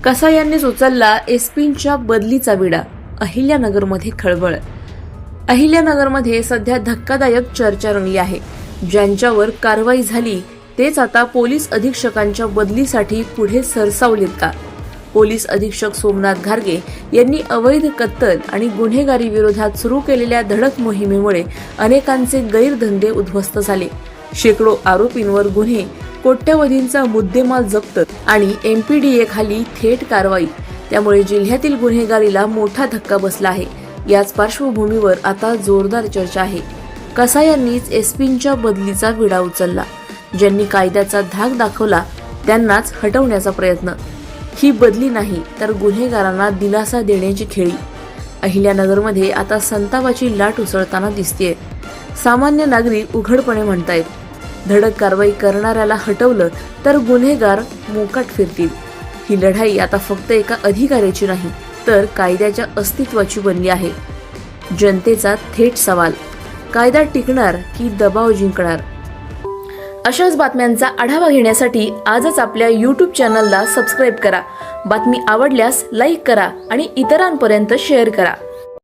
कसा यांनीच उचलला एसपींच्या बदलीचा विडा। अहिल्यानगरमध्ये खळबळ। अहिल्यानगरमध्ये सध्या धक्कादायक चर्चा रंगली आहे। ज्यांच्यावर कारवाई झाली तेच आता पोलीस अधीक्षकांच्या बदलीसाठी पुढे सरसावलेत का? पोलीस अधीक्षक सोमनाथ घारगे यांनी अवैध कत्तल आणि गुन्हेगारी विरोधात सुरू केलेल्या धडक मोहिमेमुळे अनेकांचे गैरधंदे उद्ध्वस्त झाले। शेकडो आरोपींवर गुन्हे, कोट्यवधींचा मुद्देमाल जप्त आणि एमपीडीए खाली थेट कारवाई। त्यामुळे जिल्ह्यातील गुन्हेगारीला मोठा धक्का बसला आहे। याच पार्श्वभूमीवर आता जोरदार चर्चा आहे। कसा यांनीच एसपींच्या बदलीचा विडा उचलला। ज्यांनी कायद्याचा धाक दाखवला त्यांनाच हटवण्याचा प्रयत्न। ही बदली नाही तर गुन्हेगारांना दिलासा देण्याची खेळी। अहिल्यानगरमध्ये आता संतापाची लाट उसळताना दिसतेय। सामान्य नागरिक उघडपणे म्हणतायत, धडक कारवाई करणाऱ्याला हटवलं तर गुन्हेगार मोकाट फिरतील। ही लढाई आता फक्त एका अधिकाऱ्याची नाही तर कायद्याच्या अस्तित्वाची बनली आहे। जनतेचा थेट सवाल, कायदा टिकणार की दबाव जिंकणार? अशाच बातम्यांचा आढावा घेण्यासाठी आजच आपल्या YouTube चॅनलला सबस्क्राईब करा। बातमी आवडल्यास लाईक करा आणि इतरांपर्यंत शेअर करा।